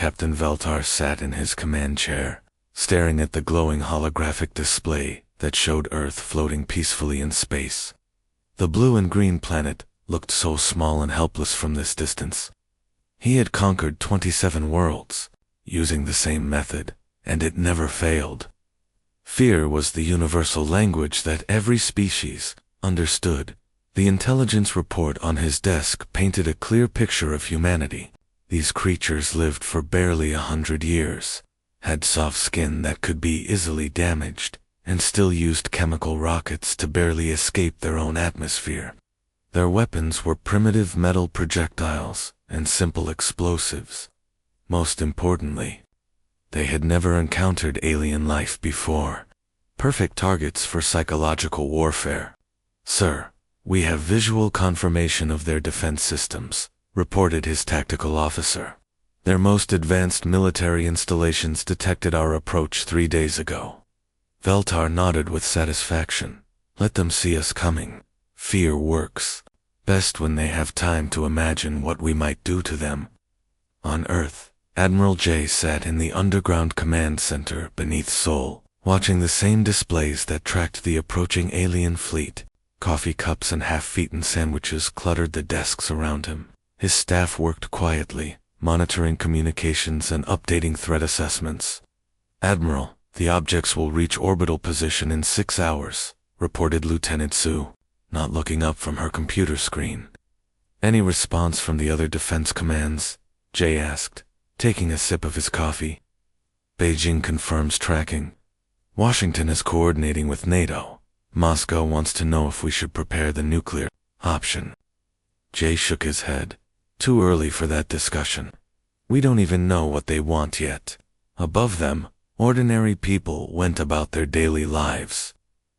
Captain Veltar sat in his command chair, staring at the glowing holographic display that showed Earth floating peacefully in space. The blue and green planet looked so small and helpless from this distance. He had conquered 27 worlds, using the same method, and it never failed. Fear was the universal language that every species understood. The intelligence report on his desk painted a clear picture of humanity. These creatures lived for barely 100 years, had soft skin that could be easily damaged, and still used chemical rockets to barely escape their own atmosphere. Their weapons were primitive metal projectiles and simple explosives. Most importantly, they had never encountered alien life before. Perfect targets for psychological warfare. "Sir, we have visual confirmation of their defense systems," reported his tactical officer. "Their most advanced military installations detected our approach 3 days ago." Veltar nodded with satisfaction. "Let them see us coming. Fear works best when they have time to imagine what we might do to them." On Earth, Admiral J sat in the underground command center beneath Sol, watching the same displays that tracked the approaching alien fleet. Coffee cups and half-eaten sandwiches cluttered the desks around him. His staff worked quietly, monitoring communications and updating threat assessments. "Admiral, the objects will reach orbital position in 6 hours, reported Lieutenant Su, not looking up from her computer screen. "Any response from the other defense commands?" Jay asked, taking a sip of his coffee. "Beijing confirms tracking. Washington is coordinating with NATO. Moscow wants to know if we should prepare the nuclear option." Jay shook his head. "Too early for that discussion. We don't even know what they want yet." Above them, ordinary people went about their daily lives.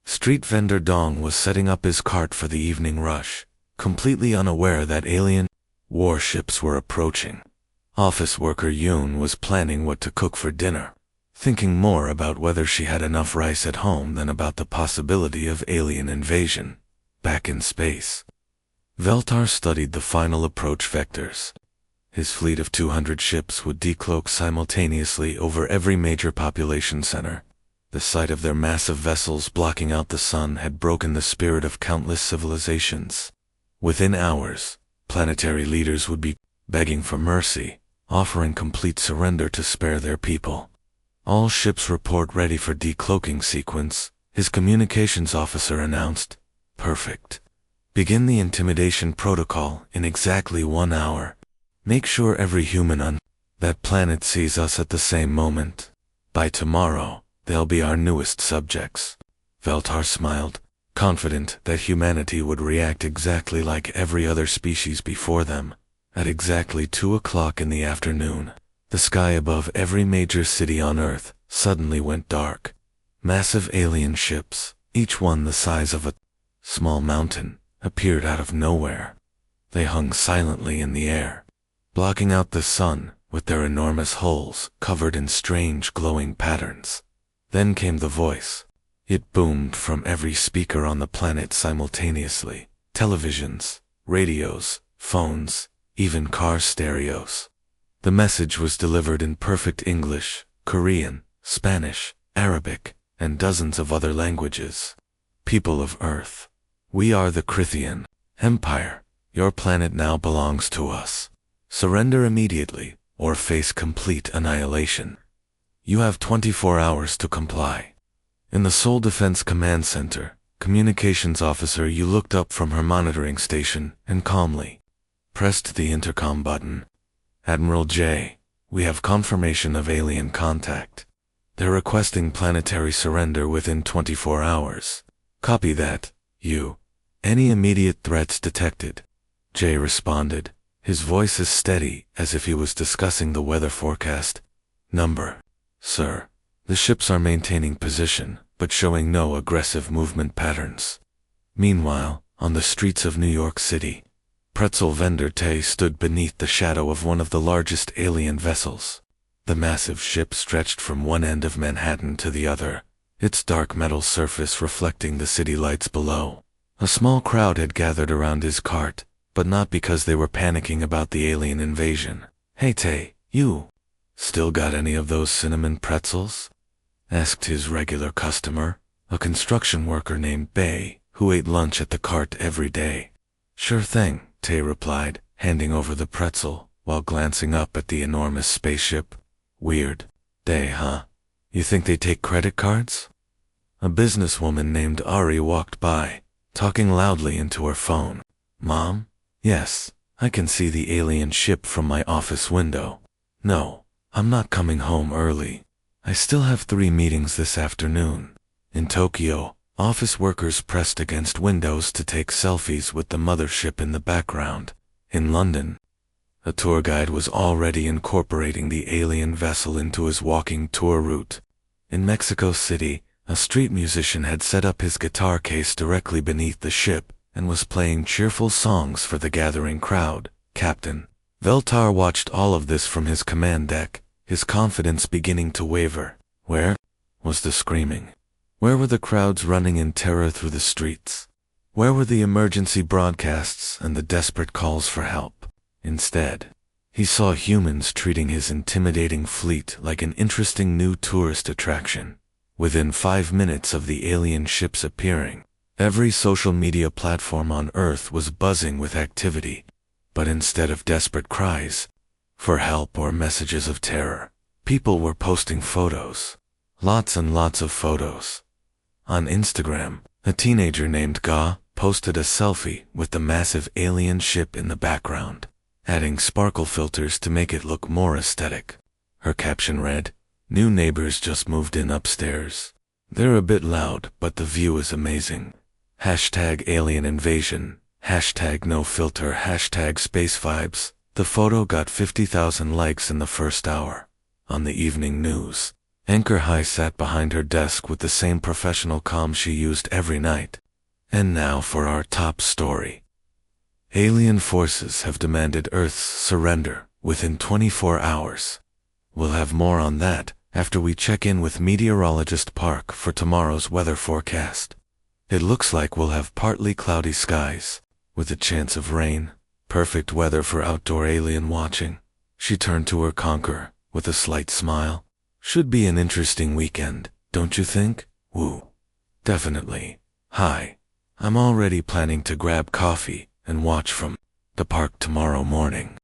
Street vendor Dong was setting up his cart for the evening rush, completely unaware that alien warships were approaching. Office worker Yoon was planning what to cook for dinner, thinking more about whether she had enough rice at home than about the possibility of alien invasion back in space. Veltar studied the final approach vectors. His fleet of 200 ships would decloak simultaneously over every major population center. The sight of their massive vessels blocking out the sun had broken the spirit of countless civilizations. Within hours, planetary leaders would be begging for mercy, offering complete surrender to spare their people. "All ships report ready for decloaking sequence," his communications officer announced. "Perfect. Begin the intimidation protocol in exactly 1 hour. Make sure every human on that planet sees us at the same moment. By tomorrow, they'll be our newest subjects." Veltar smiled, confident that humanity would react exactly like every other species before them. At exactly 2 o'clock in the afternoon, the sky above every major city on Earth suddenly went dark. Massive alien ships, each one the size of a small mountain, appeared out of nowhere. They hung silently in the air, blocking out the sun with their enormous hulls covered in strange glowing patterns. Then came the voice. It boomed from every speaker on the planet simultaneously: televisions, radios, phones, even car stereos. The message was delivered in perfect English, Korean, Spanish, Arabic, and dozens of other languages. "People of Earth, we are the Krithian Empire. Your planet now belongs to us. Surrender immediately, or face complete annihilation. You have 24 hours to comply." In the Seoul Defense Command Center, communications officer Yu looked up from her monitoring station and calmly pressed the intercom button. "Admiral J, we have confirmation of alien contact. They're requesting planetary surrender within 24 hours. Copy that, Yu. Any immediate threats detected?" J responded, his voice as steady as if he was discussing the weather forecast. "Number, sir. The ships are maintaining position, but showing no aggressive movement patterns." Meanwhile, on the streets of New York City, pretzel vendor Tay stood beneath the shadow of one of the largest alien vessels. The massive ship stretched from one end of Manhattan to the other, its dark metal surface reflecting the city lights below. A small crowd had gathered around his cart, but not because they were panicking about the alien invasion. "Hey Tay, you!" "Still got any of those cinnamon pretzels?" asked his regular customer, a construction worker named Bay, who ate lunch at the cart every day. "Sure thing," Tay replied, handing over the pretzel, while glancing up at the enormous spaceship. "Weird day, huh? You think they take credit cards?" A businesswoman named Ari walked by, talking loudly into her phone. "Mom? Yes, I can see the alien ship from my office window. No, I'm not coming home early. I still have 3 meetings this afternoon." In Tokyo, office workers pressed against windows to take selfies with the mothership in the background. In London, a tour guide was already incorporating the alien vessel into his walking tour route. In Mexico City, a street musician had set up his guitar case directly beneath the ship and was playing cheerful songs for the gathering crowd. Captain Veltar watched all of this from his command deck, his confidence beginning to waver. Where was the screaming? Where were the crowds running in terror through the streets? Where were the emergency broadcasts and the desperate calls for help? Instead, he saw humans treating his intimidating fleet like an interesting new tourist attraction. Within 5 minutes of the alien ships appearing, every social media platform on Earth was buzzing with activity. But instead of desperate cries for help or messages of terror, people were posting photos. Lots and lots of photos. On Instagram, a teenager named Ga posted a selfie with the massive alien ship in the background, adding sparkle filters to make it look more aesthetic. Her caption read, "New neighbors just moved in upstairs. They're a bit loud, but the view is amazing. #alien invasion, #no filter, #space vibes." The photo got 50,000 likes in the first hour. On the evening news, Anchor Hai sat behind her desk with the same professional calm she used every night. And now for our top story. Alien forces have demanded Earth's surrender within 24 hours. We'll have more on that after we check in with meteorologist Park for tomorrow's weather forecast. It looks like we'll have partly cloudy skies, with a chance of rain. Perfect weather for outdoor alien watching. She turned to her conqueror with a slight smile. Should be an interesting weekend, don't you think? Woo. Definitely. Hi. I'm already planning to grab coffee and watch from the park tomorrow morning.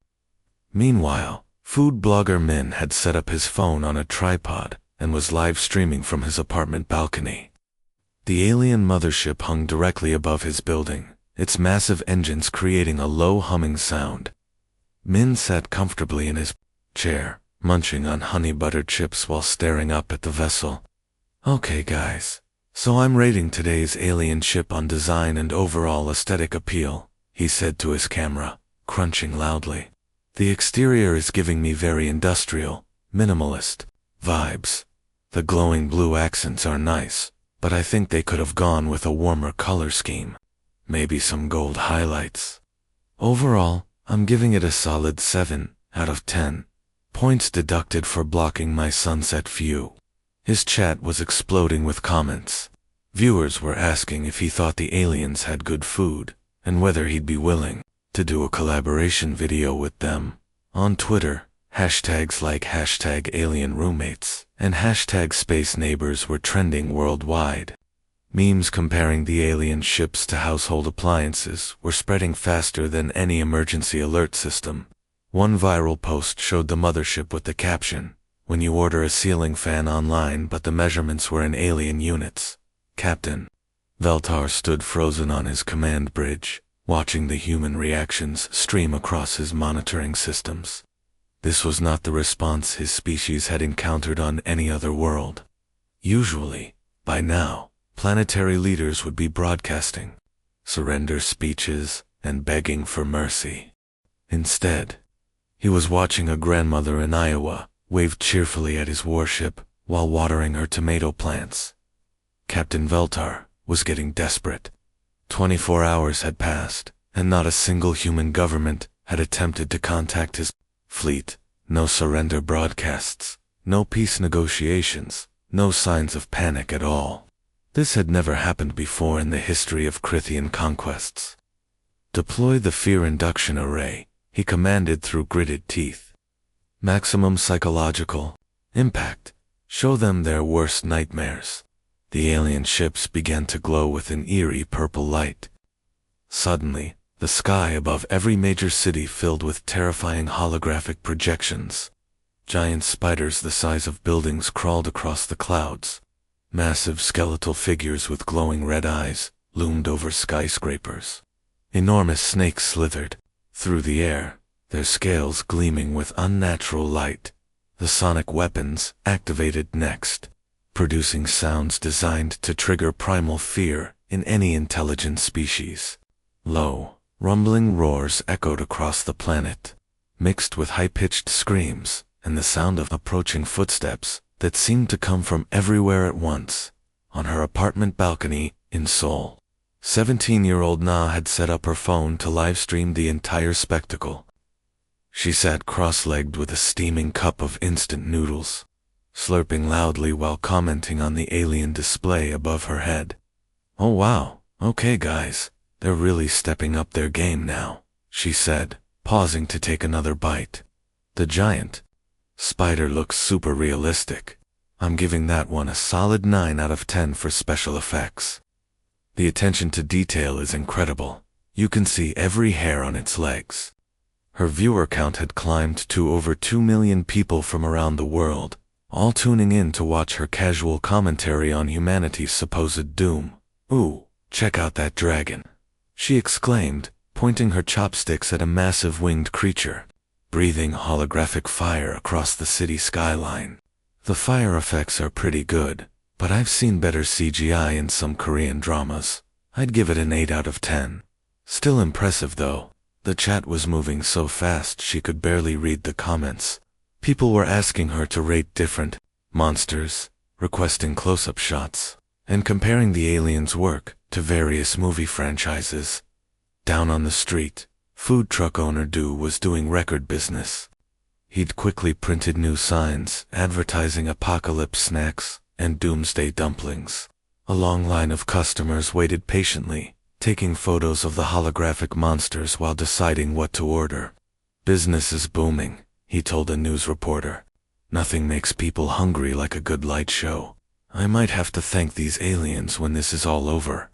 Meanwhile, food blogger Min had set up his phone on a tripod and was live streaming from his apartment balcony. The alien mothership hung directly above his building, its massive engines creating a low humming sound. Min sat comfortably in his chair, munching on honey-buttered chips while staring up at the vessel. "Okay guys, so I'm rating today's alien ship on design and overall aesthetic appeal," he said to his camera, crunching loudly. "The exterior is giving me very industrial, minimalist vibes. The glowing blue accents are nice, but I think they could have gone with a warmer color scheme. Maybe some gold highlights. Overall, I'm giving it a solid 7 out of 10. Points deducted for blocking my sunset view." His chat was exploding with comments. Viewers were asking if he thought the aliens had good food, and whether he'd be willing to do a collaboration video with them. On Twitter, hashtags like #AlienRoommates and #SpaceNeighbors were trending worldwide. Memes comparing the alien ships to household appliances were spreading faster than any emergency alert system. One viral post showed the mothership with the caption, "When you order a ceiling fan online but the measurements were in alien units." Captain Veltar stood frozen on his command bridge, watching the human reactions stream across his monitoring systems. This was not the response his species had encountered on any other world. Usually, by now, planetary leaders would be broadcasting surrender speeches and begging for mercy. Instead, he was watching a grandmother in Iowa wave cheerfully at his warship while watering her tomato plants. Captain Veltar was getting desperate. 24 hours had passed, and not a single human government had attempted to contact his fleet. No surrender broadcasts, no peace negotiations, no signs of panic at all. This had never happened before in the history of Crithian conquests. "Deploy the fear induction array," he commanded through gritted teeth. Maximum psychological impact. Show them their worst nightmares. The alien ships began to glow with an eerie purple light. Suddenly, the sky above every major city filled with terrifying holographic projections. Giant spiders the size of buildings crawled across the clouds. Massive skeletal figures with glowing red eyes loomed over skyscrapers. Enormous snakes slithered through the air, their scales gleaming with unnatural light. The sonic weapons activated next, producing sounds designed to trigger primal fear in any intelligent species. Low, rumbling roars echoed across the planet, mixed with high-pitched screams and the sound of approaching footsteps that seemed to come from everywhere at once. On her apartment balcony in Seoul, 17-year-old Na had set up her phone to live-stream the entire spectacle. She sat cross-legged with a steaming cup of instant noodles, slurping loudly while commenting on the alien display above her head. "Oh wow, okay guys, they're really stepping up their game now," she said, pausing to take another bite. "The giant spider looks super realistic. I'm giving that one a solid 9 out of 10 for special effects. The attention to detail is incredible. You can see every hair on its legs." Her viewer count had climbed to over 2 million people from around the world, all tuning in to watch her casual commentary on humanity's supposed doom. "Ooh, check out that dragon," she exclaimed, pointing her chopsticks at a massive winged creature, breathing holographic fire across the city skyline. "The fire effects are pretty good, but I've seen better CGI in some Korean dramas. I'd give it an 8 out of 10. Still impressive though." The chat was moving so fast she could barely read the comments. People were asking her to rate different monsters, requesting close-up shots, and comparing the aliens' work to various movie franchises. Down on the street, food truck owner Du was doing record business. He'd quickly printed new signs advertising apocalypse snacks and doomsday dumplings. A long line of customers waited patiently, taking photos of the holographic monsters while deciding what to order. "Business is booming," he told a news reporter. "Nothing makes people hungry like a good light show. I might have to thank these aliens when this is all over."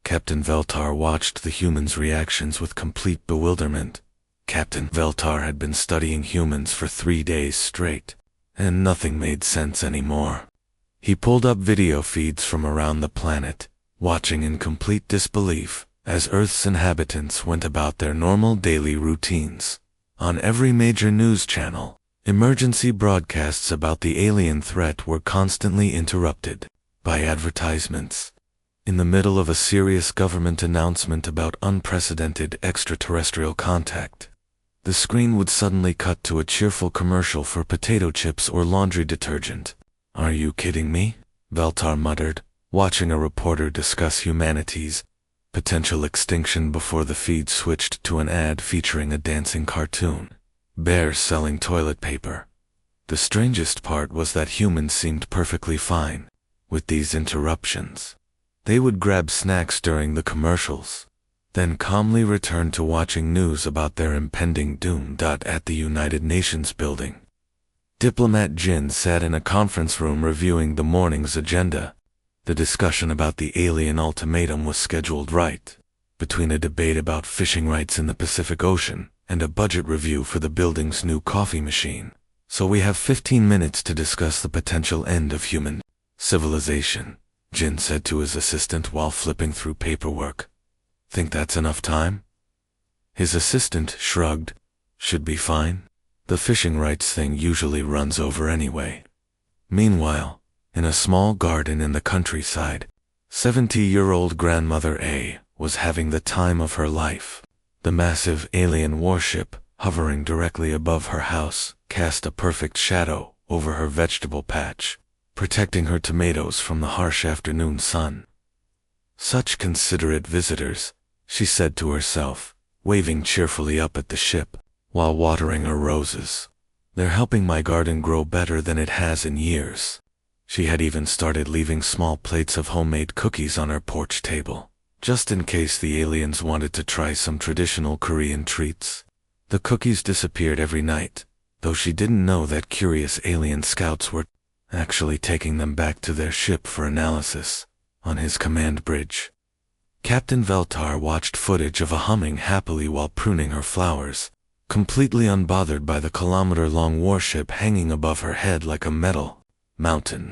Captain Veltar watched the humans' reactions with complete bewilderment. Captain Veltar had been studying humans for 3 days straight, and nothing made sense anymore. He pulled up video feeds from around the planet, watching in complete disbelief as Earth's inhabitants went about their normal daily routines. On every major news channel, emergency broadcasts about the alien threat were constantly interrupted by advertisements. In the middle of a serious government announcement about unprecedented extraterrestrial contact, the screen would suddenly cut to a cheerful commercial for potato chips or laundry detergent. "Are you kidding me?" Veltar muttered, watching a reporter discuss humanity's potential extinction before the feed switched to an ad featuring a dancing cartoon. Bears selling toilet paper. The strangest part was that humans seemed perfectly fine with these interruptions. They would grab snacks during the commercials, then calmly return to watching news about their impending doom. At the United Nations building, Diplomat Jin sat in a conference room reviewing the morning's agenda. The discussion about the alien ultimatum was scheduled right between a debate about fishing rights in the Pacific Ocean and a budget review for the building's new coffee machine. "So we have 15 minutes to discuss the potential end of human civilization," Jin said to his assistant while flipping through paperwork. "Think that's enough time?" His assistant shrugged. "Should be fine. The fishing rights thing usually runs over anyway." Meanwhile, in a small garden in the countryside, 70-year-old grandmother A was having the time of her life. The massive alien warship, hovering directly above her house, cast a perfect shadow over her vegetable patch, protecting her tomatoes from the harsh afternoon sun. "Such considerate visitors," she said to herself, waving cheerfully up at the ship, while watering her roses. "They're helping my garden grow better than it has in years." She had even started leaving small plates of homemade cookies on her porch table, just in case the aliens wanted to try some traditional Korean treats. The cookies disappeared every night, though she didn't know that curious alien scouts were actually taking them back to their ship for analysis on his command bridge. Captain Veltar watched footage of a humming happily while pruning her flowers, completely unbothered by the kilometer-long warship hanging above her head like a metal mountain.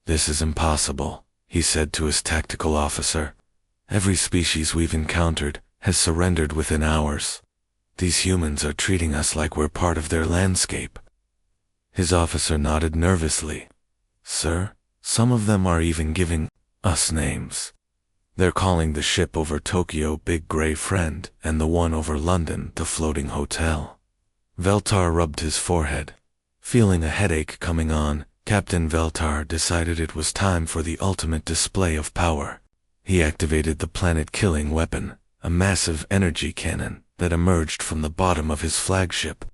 "This is impossible," he said to his tactical officer. "Every species we've encountered has surrendered within hours. These humans are treating us like we're part of their landscape." His officer nodded nervously. "Sir, some of them are even giving us names. They're calling the ship over Tokyo Big Gray Friend and the one over London the Floating Hotel." Veltar rubbed his forehead. Feeling a headache coming on, Captain Veltar decided it was time for the ultimate display of power. He activated the planet-killing weapon, a massive energy cannon that emerged from the bottom of his flagship.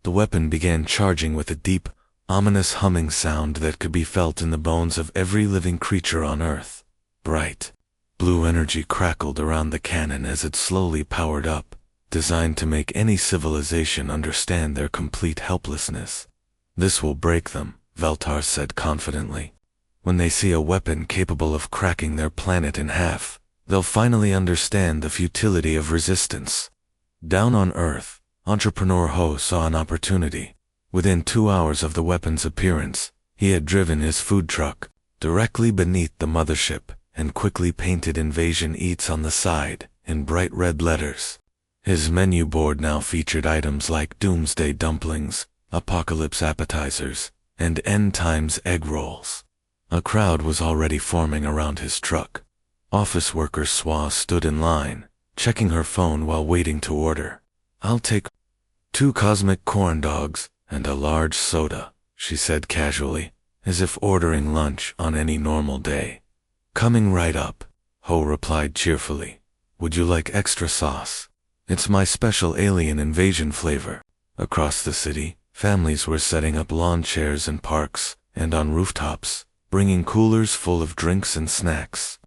The weapon began charging with a deep, ominous humming sound that could be felt in the bones of every living creature on Earth. Bright blue energy crackled around the cannon as it slowly powered up, designed to make any civilization understand their complete helplessness. "This will break them," Veltar said confidently. "When they see a weapon capable of cracking their planet in half, they'll finally understand the futility of resistance." Down on Earth, Entrepreneur Ho saw an opportunity. Within 2 hours of the weapon's appearance, he had driven his food truck directly beneath the mothership and quickly painted "Invasion Eats" on the side in bright red letters. His menu board now featured items like Doomsday Dumplings, Apocalypse Appetizers, and End Times Egg Rolls. A crowd was already forming around his truck. Office worker Swa stood in line, checking her phone while waiting to order. "I'll take 2 cosmic corn dogs and a large soda," she said casually, as if ordering lunch on any normal day. "Coming right up," Ho replied cheerfully. "Would you like extra sauce? It's my special alien invasion flavor." Across the city, families were setting up lawn chairs in parks and on rooftops, bringing coolers full of drinks and snacks.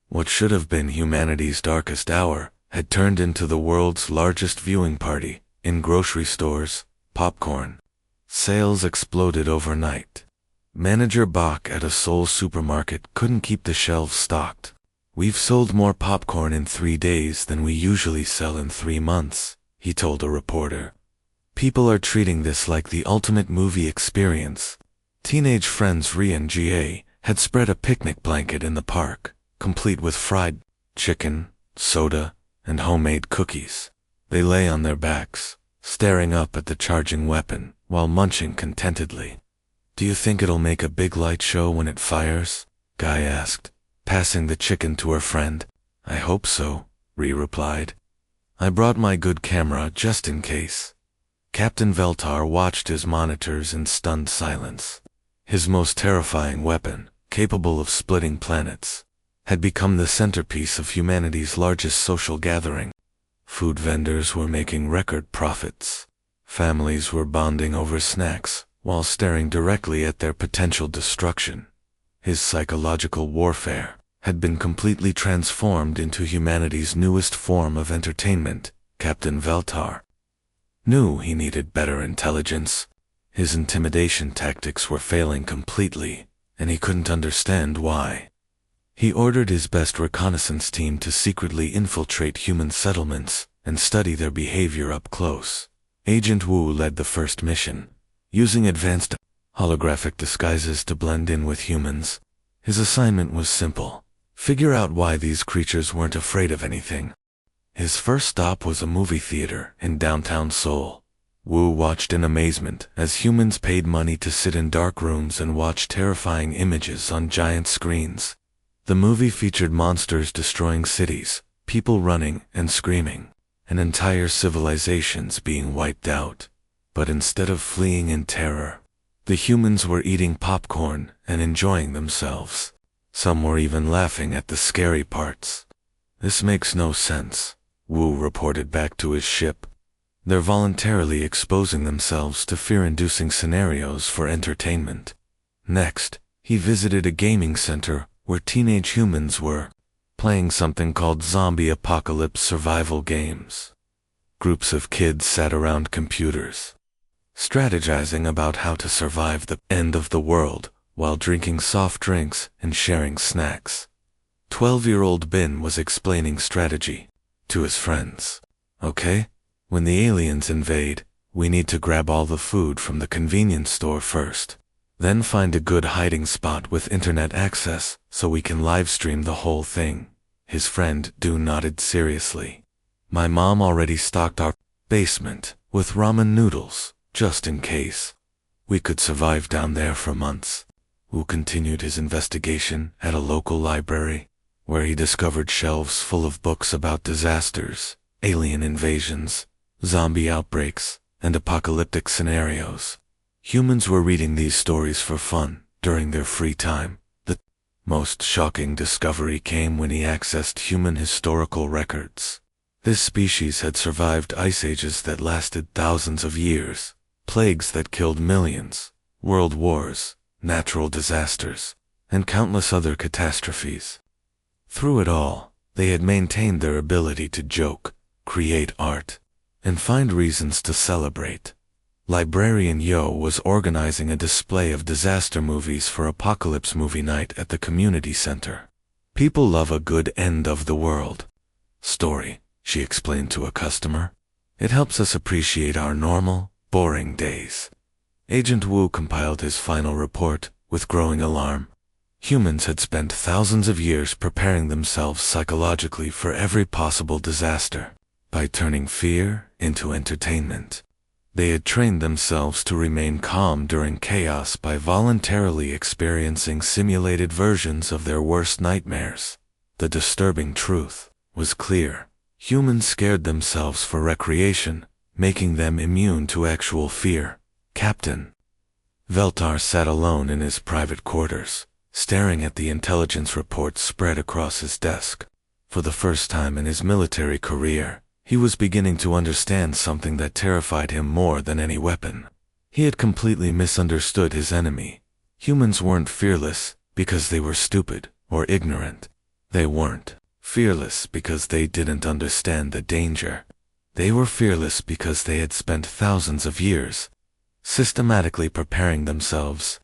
What should have been humanity's darkest hour had turned into the world's largest viewing party. In grocery stores, popcorn sales exploded overnight. Manager Bach at a Seoul supermarket couldn't keep the shelves stocked. "We've sold more popcorn in 3 days than we usually sell in 3 months, he told a reporter. People are treating this like the ultimate movie experience. Teenage friends Ri and Ga had spread a picnic blanket in the park, complete with fried chicken, soda, and homemade cookies. They lay on their backs, staring up at the charging weapon while munching contentedly. "Do you think it'll make a big light show when it fires?" Guy asked, passing the chicken to her friend. "I hope so," Ri replied. "I brought my good camera just in case." Captain Veltar watched his monitors in stunned silence. His most terrifying weapon, capable of splitting planets, had become the centerpiece of humanity's largest social gathering. Food vendors were making record profits. Families were bonding over snacks while staring directly at their potential destruction. His psychological warfare had been completely transformed into humanity's newest form of entertainment. Captain Veltar knew he needed better intelligence. His intimidation tactics were failing completely, and he couldn't understand why. He ordered his best reconnaissance team to secretly infiltrate human settlements and study their behavior up close. Agent Wu led the first mission, using advanced holographic disguises to blend in with humans. His assignment was simple: figure out why these creatures weren't afraid of anything. His first stop was a movie theater in downtown Seoul. Wu watched in amazement as humans paid money to sit in dark rooms and watch terrifying images on giant screens. The movie featured monsters destroying cities, people running and screaming, and entire civilizations being wiped out. But instead of fleeing in terror, the humans were eating popcorn and enjoying themselves. Some were even laughing at the scary parts. "This makes no sense," Wu reported back to his ship. "They're voluntarily exposing themselves to fear-inducing scenarios for entertainment." Next, he visited a gaming center where teenage humans were playing something called zombie apocalypse survival games. Groups of kids sat around computers, strategizing about how to survive the end of the world while drinking soft drinks and sharing snacks. 12-year-old Ben was explaining strategy to his friends. Okay, when the aliens invade, we need to grab all the food from the convenience store first. Then find a good hiding spot with internet access so we can live stream the whole thing. His friend Du nodded seriously. My mom already stocked our basement with ramen noodles, just in case. We could survive down there for months. Wu continued his investigation at a local library, where he discovered shelves full of books about disasters, alien invasions, zombie outbreaks, and apocalyptic scenarios. Humans were reading these stories for fun during their free time. The most shocking discovery came when he accessed human historical records. This species had survived ice ages that lasted thousands of years, plagues that killed millions, world wars, natural disasters, and countless other catastrophes. Through it all, they had maintained their ability to joke, create art, and find reasons to celebrate. Librarian Yo was organizing a display of disaster movies for Apocalypse Movie Night at the community center. People love a good end of the world story, she explained to a customer. It helps us appreciate our normal, boring days. Agent Wu compiled his final report with growing alarm. Humans had spent thousands of years preparing themselves psychologically for every possible disaster by turning fear into entertainment. They had trained themselves to remain calm during chaos by voluntarily experiencing simulated versions of their worst nightmares. The disturbing truth was clear. Humans scared themselves for recreation, making them immune to actual fear. Captain Veltar sat alone in his private quarters, staring at the intelligence reports spread across his desk. For the first time in his military career, he was beginning to understand something that terrified him more than any weapon. He had completely misunderstood his enemy. Humans weren't fearless because they were stupid or ignorant. They weren't fearless because they didn't understand the danger. They were fearless because they had spent thousands of years systematically preparing themselves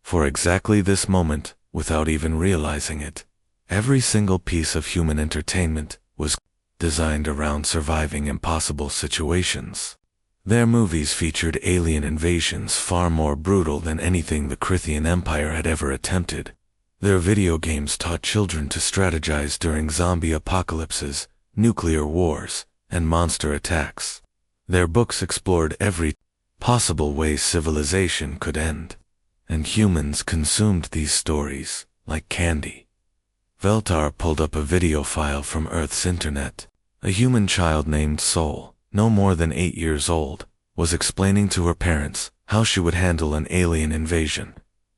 for exactly this moment without even realizing it. Every single piece of human entertainment was designed around surviving impossible situations. Their movies featured alien invasions far more brutal than anything the Krithian Empire had ever attempted. Their video games taught children to strategize during zombie apocalypses, nuclear wars, and monster attacks. Their books explored every possible way civilization could end, and humans consumed these stories like candy. Veltar pulled up a video file from Earth's internet. A human child named Sol, no more than 8 years old, was explaining to her parents how she would handle an alien invasion.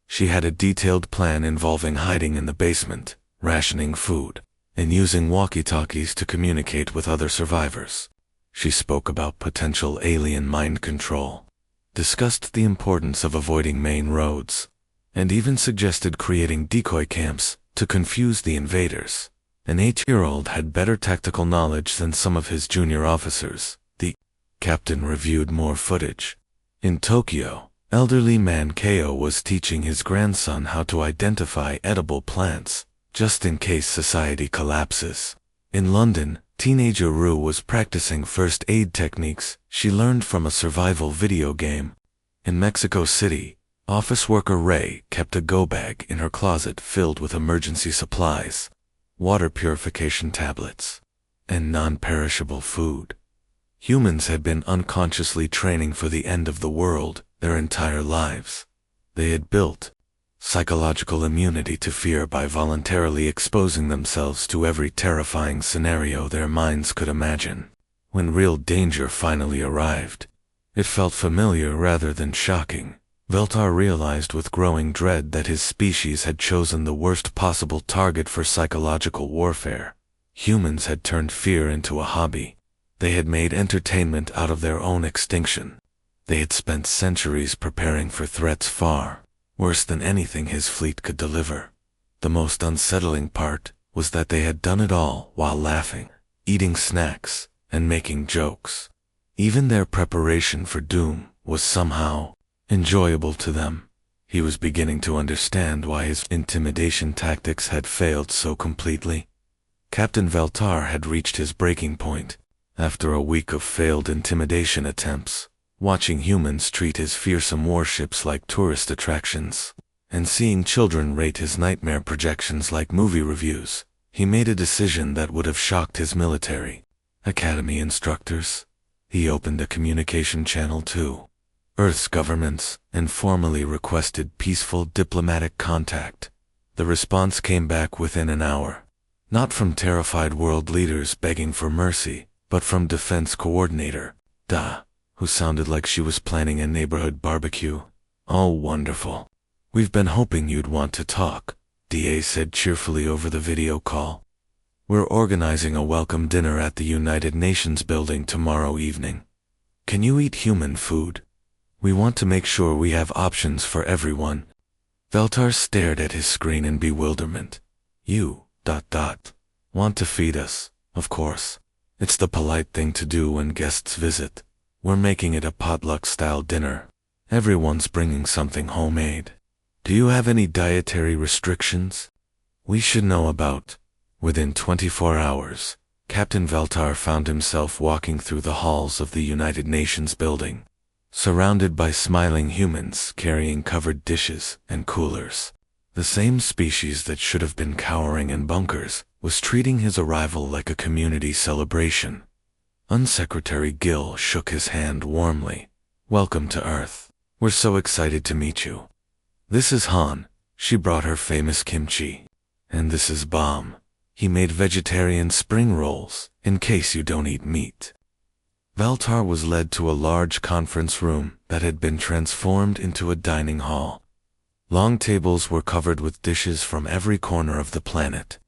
She had a detailed plan involving hiding in the basement, rationing food, and using walkie-talkies to communicate with other survivors. She spoke about potential alien mind control, discussed the importance of avoiding main roads, and even suggested creating decoy camps to confuse the invaders. An 8-year-old had better tactical knowledge than some of his junior officers. The captain reviewed more footage. In Tokyo, elderly man Ko was teaching his grandson how to identify edible plants, just in case society collapses. In London, teenager Rue was practicing first aid techniques she learned from a survival video game. In Mexico City, office worker Ray kept a go bag in her closet filled with emergency supplies, water purification tablets, and non-perishable food. Humans had been unconsciously training for the end of the world their entire lives. They had built psychological immunity to fear by voluntarily exposing themselves to every terrifying scenario their minds could imagine. When real danger finally arrived, it felt familiar rather than shocking. Veltar realized with growing dread that his species had chosen the worst possible target for psychological warfare. Humans had turned fear into a hobby. They had made entertainment out of their own extinction. They had spent centuries preparing for threats far worse than anything his fleet could deliver. The most unsettling part was that they had done it all while laughing, eating snacks, and making jokes. Even their preparation for doom was somehow enjoyable to them. He was beginning to understand why his intimidation tactics had failed so completely. Captain Veltar had reached his breaking point. After a week of failed intimidation attempts, watching humans treat his fearsome warships like tourist attractions, and seeing children rate his nightmare projections like movie reviews, he made a decision that would have shocked his military academy instructors. He opened a communication channel to Earth's governments and formally requested peaceful diplomatic contact. The response came back within an hour. Not from terrified world leaders begging for mercy, but from Defense Coordinator Da, who sounded like she was planning a neighborhood barbecue. "Oh, wonderful. We've been hoping you'd want to talk," DA said cheerfully over the video call. "We're organizing a welcome dinner at the United Nations building tomorrow evening. Can you eat human food? We want to make sure we have options for everyone." Veltar stared at his screen in bewilderment. "You, ... want to feed us, of course. It's the polite thing to do when guests visit. We're making it a potluck-style dinner. Everyone's bringing something homemade. Do you have any dietary restrictions we should know about?" Within 24 hours, Captain Veltar found himself walking through the halls of the United Nations building, surrounded by smiling humans carrying covered dishes and coolers. The same species that should have been cowering in bunkers was treating his arrival like a community celebration. Unsecretary Gill shook his hand warmly. "Welcome to Earth. We're so excited to meet you. This is Han. She brought her famous kimchi. And this is Bomb. He made vegetarian spring rolls, in case you don't eat meat." Veltar was led to a large conference room that had been transformed into a dining hall. Long tables were covered with dishes from every corner of the planet.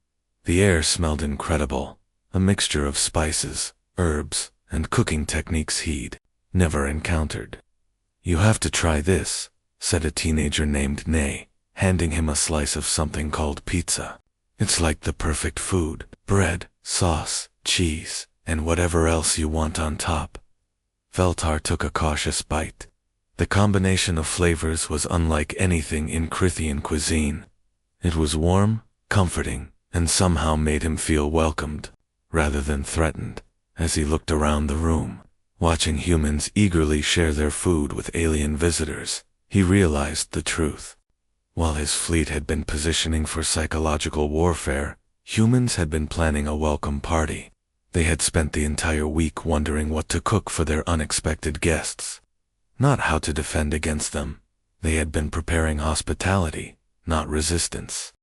The air smelled incredible, a mixture of spices, herbs, and cooking techniques he'd never encountered. "You have to try this," said a teenager named Nay, handing him a slice of something called pizza. "It's like the perfect food, bread, sauce, cheese, and whatever else you want on top." Veltar took a cautious bite. The combination of flavors was unlike anything in Crithian cuisine. It was warm, comforting, and somehow made him feel welcomed, rather than threatened, as he looked around the room. Watching humans eagerly share their food with alien visitors, he realized the truth. While his fleet had been positioning for psychological warfare, humans had been planning a welcome party. They had spent the entire week wondering what to cook for their unexpected guests, not how to defend against them. They had been preparing hospitality, not resistance.